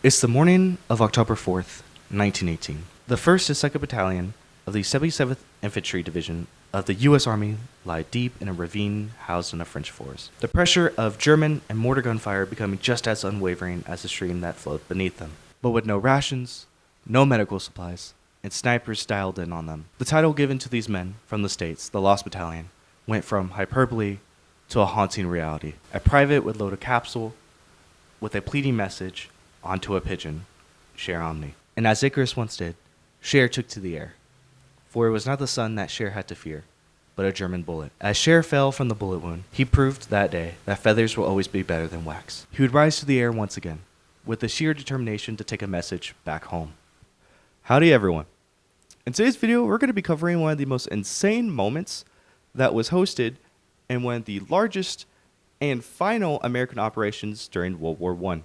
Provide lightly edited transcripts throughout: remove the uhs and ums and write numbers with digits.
It's the morning of October 4th, 1918. The 1st and 2nd Battalion of the 77th Infantry Division of the U.S. Army lie deep in a ravine housed in a French forest. The pressure of German and mortar gunfire becoming just as unwavering as the stream that flowed beneath them. But with no rations, no medical supplies, and snipers dialed in on them. The title given to these men from the States, the Lost Battalion, went from hyperbole to a haunting reality. A private would load a capsule with a pleading message onto a pigeon, Cher Omni. And as Icarus once did, Cher took to the air. For it was not the sun that Cher had to fear, but a German bullet. As Cher fell from the bullet wound, he proved that day that feathers will always be better than wax. He would rise to the air once again, with the sheer determination to take a message back home. Howdy everyone. In today's video, we're going to be covering one of the most insane moments that was hosted in one of the largest and final American operations during World War I.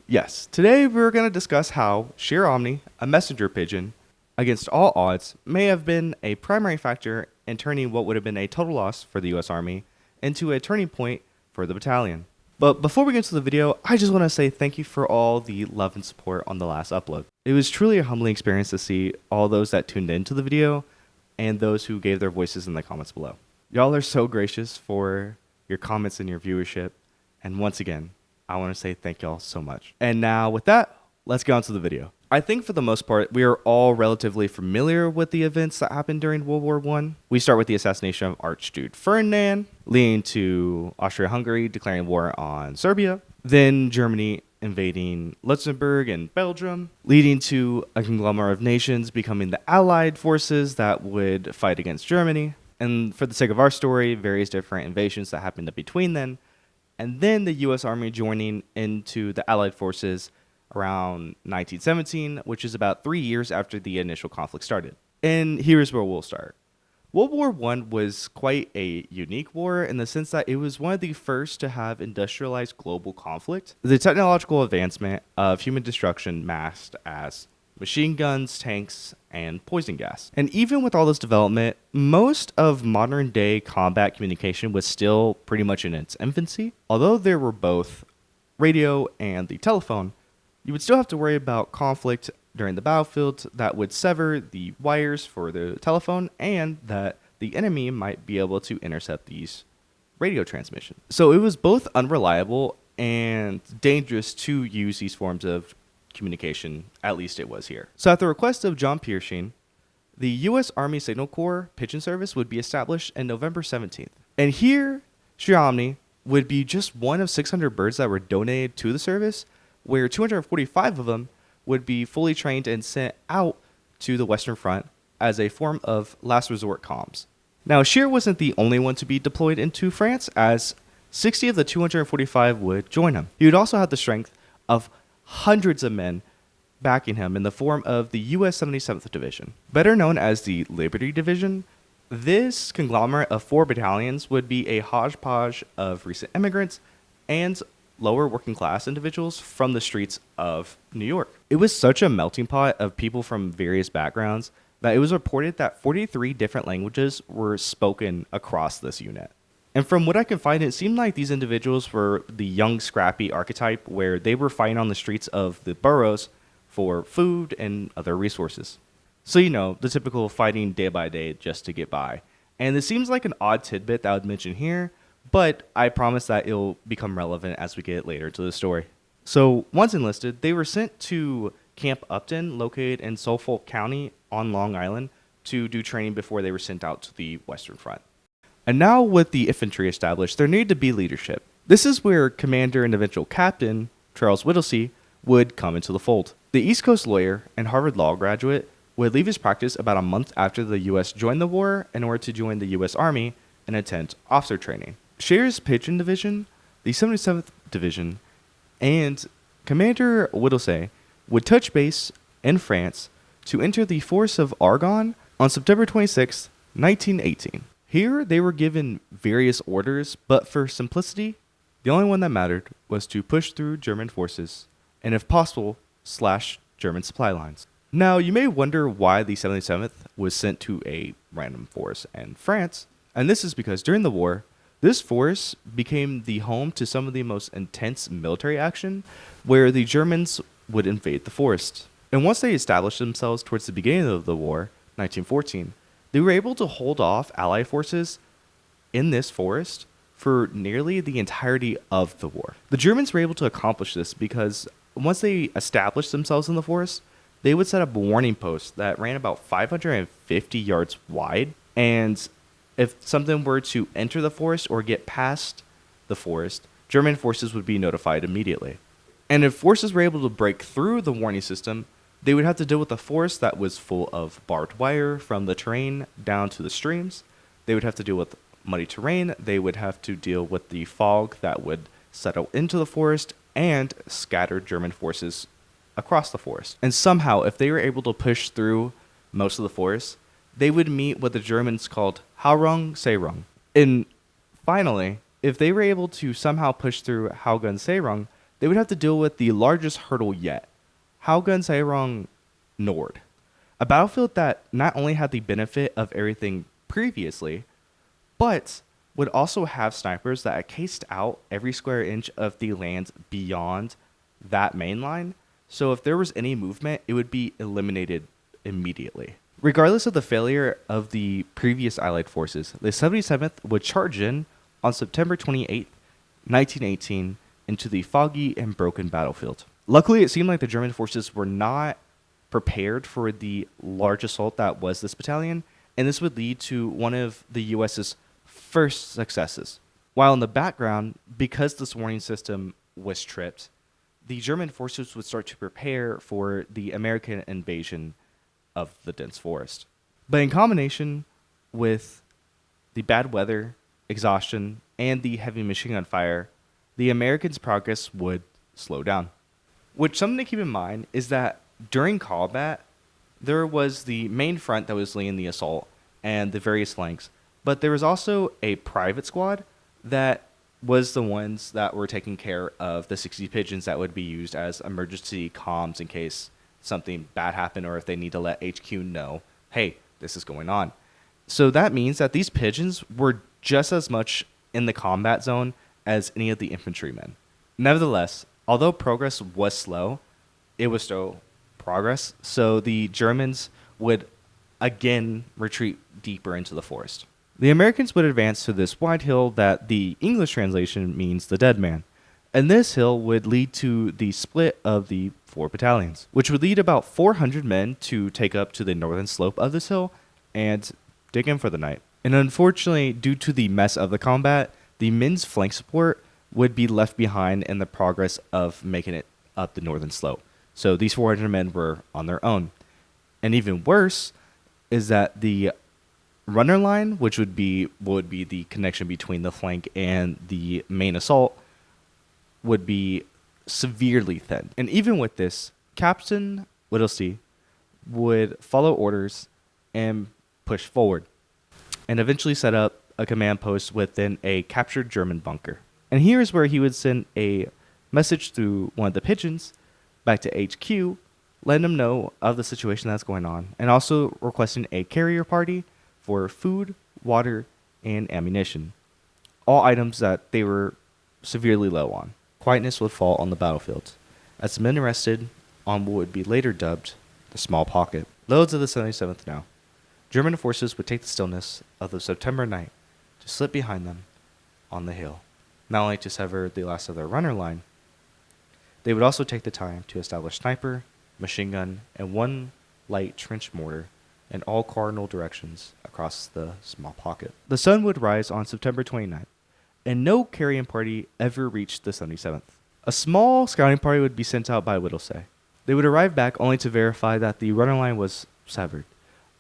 Yes, today we're going to discuss how Cher Omni, a messenger pigeon, against all odds, may have been a primary factor in turning what would have been a total loss for the U.S. Army into a turning point for the battalion. But before we get into the video, I just want to say thank you for all the love and support on the last upload. It was truly a humbling experience to see all those that tuned into the video and those who gave their voices in the comments below. Y'all are so gracious for your comments and your viewership, and once again, I want to say thank y'all so much. And now with that, let's get on to the video. I think for the most part, we are all relatively familiar with the events that happened during World War I. We start with the assassination of Archduke Ferdinand, leading to Austria-Hungary declaring war on Serbia, then Germany invading Luxembourg and Belgium, leading to a conglomerate of nations becoming the Allied forces that would fight against Germany. And for the sake of our story, various different invasions that happened between then, and then the U.S. Army joining into the Allied forces around 1917, which is about 3 years after the initial conflict started. And here's where we'll start. World War I was quite a unique war in the sense that it was one of the first to have industrialized global conflict. The technological advancement of human destruction masked as machine guns, tanks, and poison gas. And even with all this development, most of modern day combat communication was still pretty much in its infancy. Although there were both radio and the telephone, you would still have to worry about conflict during the battlefield that would sever the wires for the telephone and that the enemy might be able to intercept these radio transmissions. So it was both unreliable and dangerous to use these forms of communication, at least it was here. So at the request of John Pershing, the U.S. Army Signal Corps Pigeon Service would be established in November 17th. And here, Cher Omni would be just one of 600 birds that were donated to the service, where 245 of them would be fully trained and sent out to the Western Front as a form of last resort comms. Now, Cher wasn't the only one to be deployed into France, as 60 of the 245 would join him. He would also have the strength of hundreds of men backing him in the form of the U.S. 77th Division. Better known as the Liberty Division, this conglomerate of 4 battalions would be a hodgepodge of recent immigrants and lower working class individuals from the streets of New York. It was such a melting pot of people from various backgrounds that it was reported that 43 different languages were spoken across this unit. And from what I can find, it seemed like these individuals were the young, scrappy archetype where they were fighting on the streets of the boroughs for food and other resources. So, the typical fighting day by day just to get by. And this seems like an odd tidbit that I would mention here, but I promise that it'll become relevant as we get later into the story. So, once enlisted, they were sent to Camp Upton, located in Suffolk County on Long Island, to do training before they were sent out to the Western Front. And now with the infantry established, there needed to be leadership. This is where Commander and eventual Captain Charles Whittlesey would come into the fold. The East Coast lawyer and Harvard Law graduate would leave his practice about a month after the U.S. joined the war in order to join the U.S. Army and attend officer training. Cher's Pigeon Division, the 77th Division, and Commander Whittlesey would touch base in France to enter the Force of Argonne on September 26, 1918. Here, they were given various orders, but for simplicity, the only one that mattered was to push through German forces, and if possible, slash German supply lines. Now, you may wonder why the 77th was sent to a random force in France, and this is because during the war, this force became the home to some of the most intense military action, where the Germans would invade the forest. And once they established themselves towards the beginning of the war, 1914, they were able to hold off Allied forces in this forest for nearly the entirety of the war. The Germans were able to accomplish this because once they established themselves in the forest, they would set up warning posts that ran about 550 yards wide. And if something were to enter the forest or get past the forest, German forces would be notified immediately. And if forces were able to break through the warning system, they would have to deal with a forest that was full of barbed wire from the terrain down to the streams. They would have to deal with muddy terrain. They would have to deal with the fog that would settle into the forest and scatter German forces across the forest. And somehow, if they were able to push through most of the forest, they would meet what the Germans called Haurung Seirung. And finally, if they were able to somehow push through Haugun Seirung, they would have to deal with the largest hurdle yet, Haugun Seirung Nord, a battlefield that not only had the benefit of everything previously, but would also have snipers that cased out every square inch of the land beyond that main line. So if there was any movement, it would be eliminated immediately. Regardless of the failure of the previous Allied forces, the 77th would charge in on September 28, 1918, into the foggy and broken battlefield. Luckily, it seemed like the German forces were not prepared for the large assault that was this battalion, and this would lead to one of the U.S.'s first successes. While in the background, because this warning system was tripped, the German forces would start to prepare for the American invasion of the dense forest. But in combination with the bad weather, exhaustion, and the heavy machine gun fire, the Americans' progress would slow down. Which, something to keep in mind is that during combat, there was the main front that was leading the assault and the various flanks, but there was also a private squad that was the ones that were taking care of the 60 pigeons that would be used as emergency comms in case something bad happened or if they need to let HQ know, hey, this is going on. So that means that these pigeons were just as much in the combat zone as any of the infantrymen. Nevertheless, although progress was slow, it was still progress, so the Germans would again retreat deeper into the forest. The Americans would advance to this wide hill that the English translation means the dead man, and this hill would lead to the split of the 4 battalions, which would lead about 400 men to take up to the northern slope of this hill and dig in for the night. And unfortunately, due to the mess of the combat, the men's flank support would be left behind in the progress of making it up the northern slope. So these 400 men were on their own. And even worse is that the runner line, which would be the connection between the flank and the main assault, would be severely thinned. And even with this, Captain Whittlesey would follow orders and push forward, and eventually set up a command post within a captured German bunker. And here's where he would send a message through one of the pigeons back to HQ, letting them know of the situation that's going on, and also requesting a carrier party for food, water, and ammunition, all items that they were severely low on. Quietness would fall on the battlefield, as the men rested on what would be later dubbed the small pocket. Loads of the 77th now. German forces would take the stillness of the September night to slip behind them on the hill, not only to sever the last of their runner line, they would also take the time to establish sniper, machine gun, and 1 light trench mortar in all cardinal directions across the small pocket. The sun would rise on September 29th, and no carrying party ever reached the 77th. A small scouting party would be sent out by Whittlesey. They would arrive back only to verify that the runner line was severed,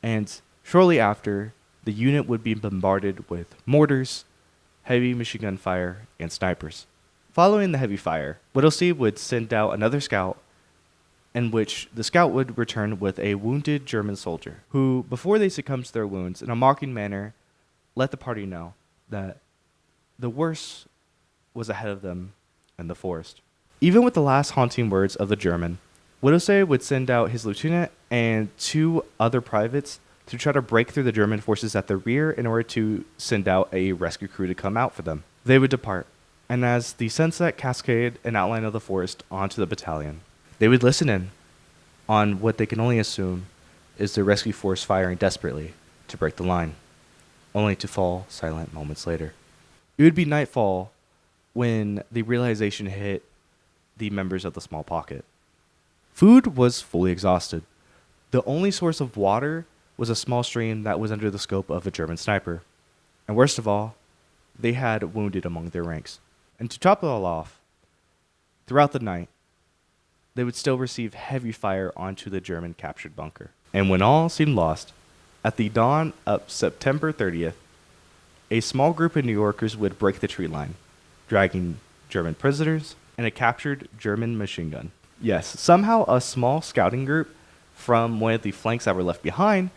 and shortly after, the unit would be bombarded with mortars, heavy machine gun fire, and snipers. Following the heavy fire, Whittlesey would send out another scout, in which the scout would return with a wounded German soldier, who, before they succumbed to their wounds, in a mocking manner, let the party know that the worst was ahead of them in the forest. Even with the last haunting words of the German, Whittlesey would send out his lieutenant and 2 other privates to try to break through the German forces at the rear in order to send out a rescue crew to come out for them. They would depart, and as the sunset cascaded an outline of the forest onto the battalion, They would listen in on what they can only assume is the rescue force firing desperately to break the line, only to fall silent moments later. It would be nightfall when the realization hit the members of the small pocket. Food was fully exhausted. The only source of water was a small stream that was under the scope of a German sniper. And worst of all, they had wounded among their ranks. And to top it all off, throughout the night, they would still receive heavy fire onto the German captured bunker. And when all seemed lost, at the dawn of September 30th, a small group of New Yorkers would break the tree line, dragging German prisoners and a captured German machine gun. Yes, somehow a small scouting group from one of the flanks that were left behind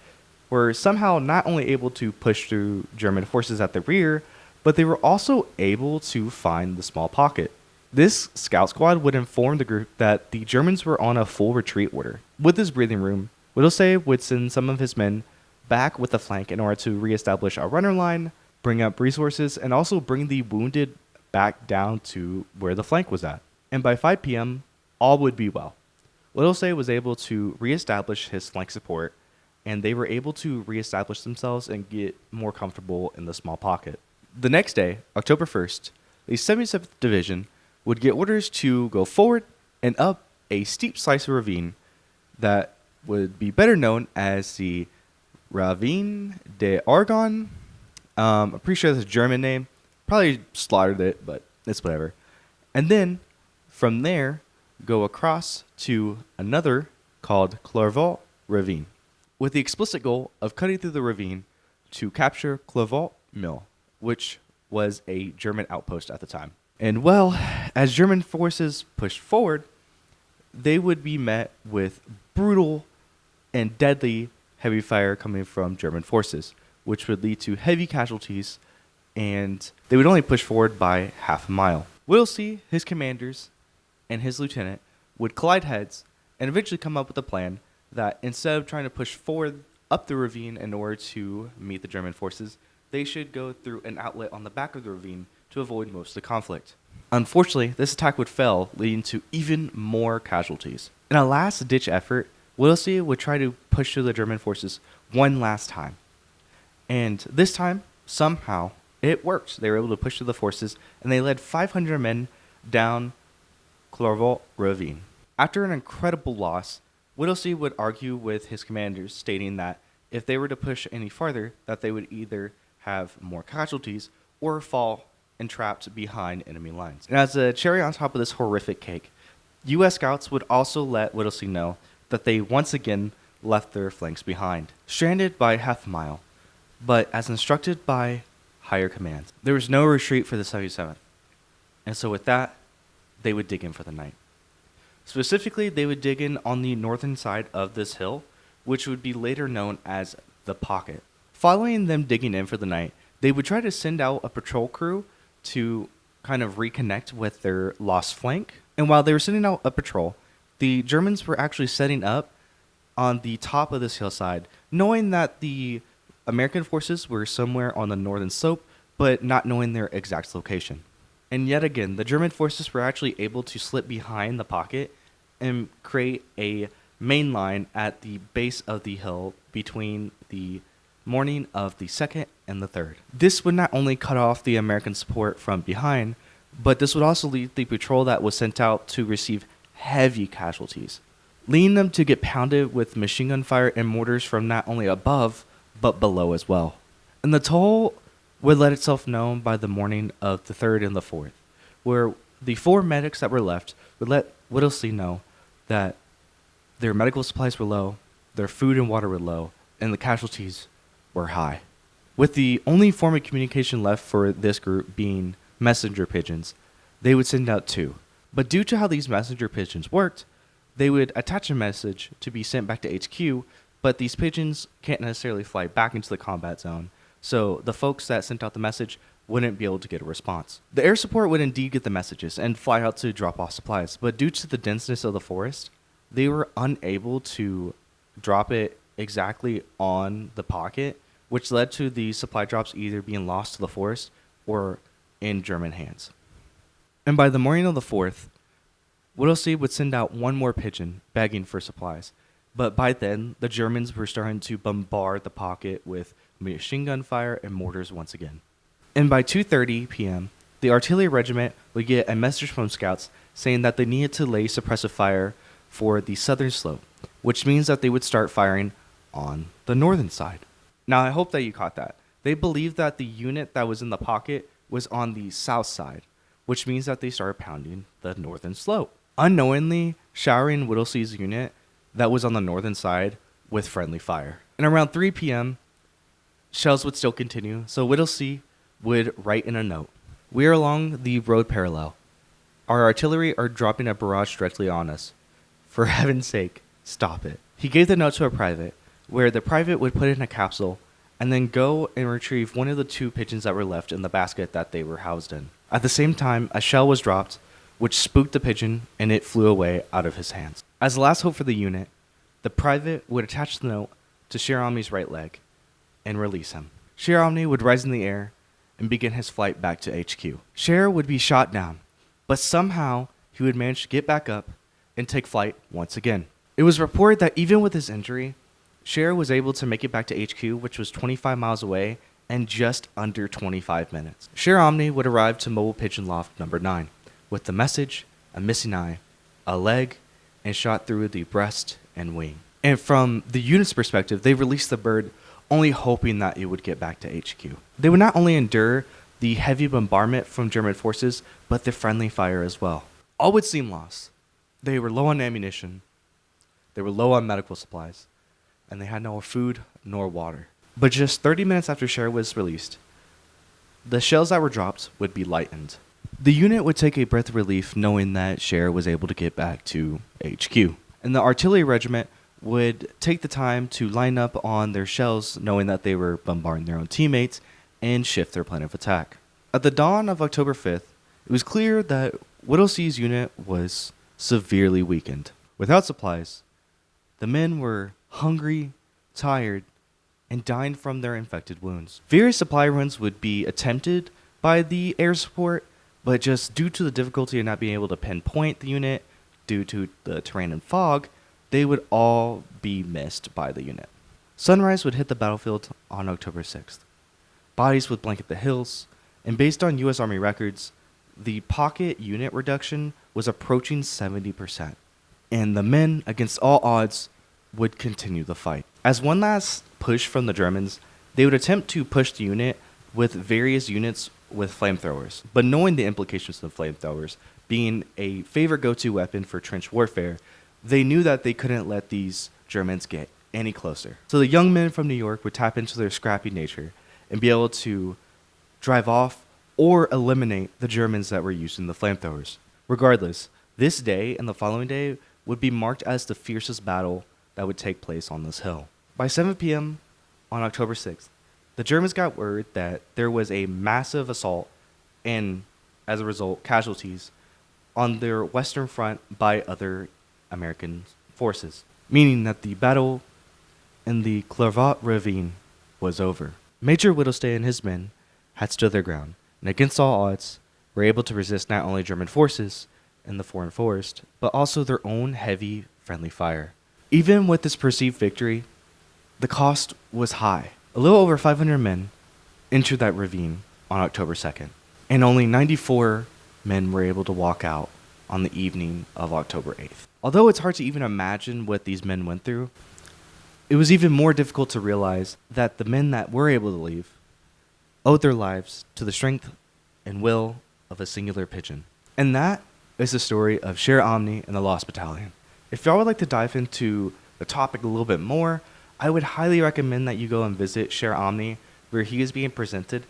were somehow not only able to push through German forces at the rear, but they were also able to find the small pocket. This scout squad would inform the group that the Germans were on a full retreat order. With this breathing room, Whittlesey would send some of his men back with the flank in order to reestablish a runner line, bring up resources, and also bring the wounded back down to where the flank was at. And by 5 p.m., all would be well. Whittlesey was able to reestablish his flank support, and they were able to reestablish themselves and get more comfortable in the small pocket. The next day, October 1st, the 77th Division would get orders to go forward and up a steep slice of ravine that would be better known as the Ravine de Argonne. I'm pretty sure that's a German name. Probably slaughtered it, but it's whatever. And then, from there, go across to another called Clairvaux Ravine, with the explicit goal of cutting through the ravine to capture Clairvaux Mill, which was a German outpost at the time. And well, as German forces pushed forward, they would be met with brutal and deadly heavy fire coming from German forces, which would lead to heavy casualties, and they would only push forward by half a mile. Whittlesey, his commanders, and his lieutenant would collide heads and eventually come up with a plan that instead of trying to push forward up the ravine in order to meet the German forces, they should go through an outlet on the back of the ravine to avoid most of the conflict. Unfortunately, this attack would fail, leading to even more casualties. In a last-ditch effort, Whittlesey would try to push through the German forces one last time. And this time, somehow, it worked. They were able to push through the forces, and they led 500 men down Clairvaux Ravine. After an incredible loss, Whittlesey would argue with his commanders, stating that if they were to push any farther, that they would either have more casualties or fall entrapped behind enemy lines. And as a cherry on top of this horrific cake, U.S. scouts would also let Whittlesey know that they once again left their flanks behind, stranded by half a mile, but as instructed by higher commands. There was no retreat for the 77th, and so with that, they would dig in for the night. Specifically, they would dig in on the northern side of this hill, which would be later known as the Pocket. Following them digging in for the night, they would try to send out a patrol crew to kind of reconnect with their lost flank. And while they were sending out a patrol, the Germans were actually setting up on the top of this hillside, knowing that the American forces were somewhere on the northern slope, but not knowing their exact location. And yet again, the German forces were actually able to slip behind the pocket and create a main line at the base of the hill between the morning of the 2nd and the 3rd. This would not only cut off the American support from behind, but this would also lead the patrol that was sent out to receive heavy casualties, leading them to get pounded with machine gun fire and mortars from not only above, but below as well. And the toll would let itself known by the morning of the 3rd and the 4th, where the 4 medics that were left would let Whittlesey know that their medical supplies were low, their food and water were low, and the casualties were high. With the only form of communication left for this group being messenger pigeons, they would send out 2. But due to how these messenger pigeons worked, they would attach a message to be sent back to HQ, but these pigeons can't necessarily fly back into the combat zone, so the folks that sent out the message wouldn't be able to get a response. The air support would indeed get the messages and fly out to drop off supplies, but due to the denseness of the forest, they were unable to drop it exactly on the pocket, which led to the supply drops either being lost to the forest or in German hands. And by the morning of the 4th, Whittlesey would send out one more pigeon begging for supplies, but by then the Germans were starting to bombard the pocket with machine gun fire and mortars once again. And by 2:30 p.m., the artillery regiment would get a message from scouts saying that they needed to lay suppressive fire for the southern slope, which means that they would start firing on the northern side. Now, I hope that you caught that. They believed that the unit that was in the pocket was on the south side, which means that they started pounding the northern slope, unknowingly showering Whittlesey's unit that was on the northern side with friendly fire. And around 3 p.m., shells would still continue, so Whittlesey would write in a note, "We are along the road parallel. Our artillery are dropping a barrage directly on us. For heaven's sake, stop it." He gave the note to a private, where the private would put it in a capsule and then go and retrieve one of the 2 pigeons that were left in the basket that they were housed in. At the same time, a shell was dropped, which spooked the pigeon, and it flew away out of his hands. As the last hope for the unit, the private would attach the note to Cher right leg and release him. Cher would rise in the air and begin his flight back to HQ. Cher would be shot down, but somehow he would manage to get back up and take flight once again. It was reported that even with his injury, Cher was able to make it back to HQ, which was 25 miles away, in just under 25 minutes. Cher would arrive to Mobile Pigeon Loft number 9 with the message, a missing eye, a leg, and shot through the breast and wing. And from the unit's perspective, they released the bird only hoping that it would get back to HQ. They would not only endure the heavy bombardment from German forces, but the friendly fire as well. All would seem lost. They were low on ammunition, they were low on medical supplies, and they had no food nor water. But just 30 minutes after Cher was released, the shells that were dropped would be lightened. The unit would take a breath of relief knowing that Cher was able to get back to HQ. And the artillery regiment would take the time to line up on their shells knowing that they were bombarding their own teammates and shift their plan of attack. At the dawn of October 5th, it was clear that Whittlesey's unit was severely weakened. Without supplies, the men were hungry, tired, and dying from their infected wounds. Various supply runs would be attempted by the air support, but just due to the difficulty of not being able to pinpoint the unit due to the terrain and fog, they would all be missed by the unit. Sunrise would hit the battlefield on October 6th. Bodies would blanket the hills, and based on U.S. Army records, the pocket unit reduction was approaching 70%, and the men, against all odds, would continue the fight. As one last push from the Germans, they would attempt to push the unit with various units with flamethrowers, but knowing the implications of flamethrowers being a favorite go-to weapon for trench warfare, they knew that they couldn't let these Germans get any closer. So the young men from New York would tap into their scrappy nature and be able to drive off or eliminate the Germans that were using the flamethrowers. Regardless, this day and the following day would be marked as the fiercest battle that would take place on this hill. By 7 p.m. on October 6th, the Germans got word that there was a massive assault and, as a result, casualties on their western front by other American forces, meaning that the battle in the Clairvaux ravine was over. Major Whittlesey and his men had stood their ground, and against all odds, were able to resist not only German forces in the foreign forest, but also their own heavy, friendly fire. Even with this perceived victory, the cost was high. A little over 500 men entered that ravine on October 2nd, and only 94 men were able to walk out on the evening of October 8th. Although it's hard to even imagine what these men went through, it was even more difficult to realize that the men that were able to leave owed their lives to the strength and will of a singular pigeon. And that is the story of Cher and the Lost Battalion. If y'all would like to dive into the topic a little bit more, I would highly recommend that you go and visit Cher, where he is being presented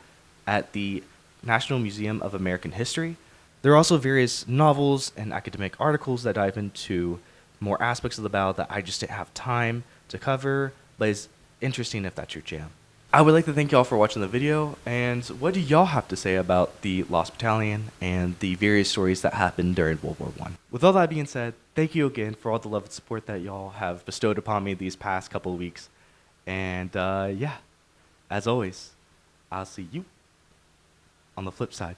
at the National Museum of American History. There are also various novels and academic articles that dive into more aspects of the battle that I just didn't have time to cover, but it's interesting if that's your jam. I would like to thank y'all for watching the video, and what do y'all have to say about the Lost Battalion and the various stories that happened during World War I? With all that being said, thank you again for all the love and support that y'all have bestowed upon me these past couple of weeks. And yeah, as always, I'll see you on the flip side.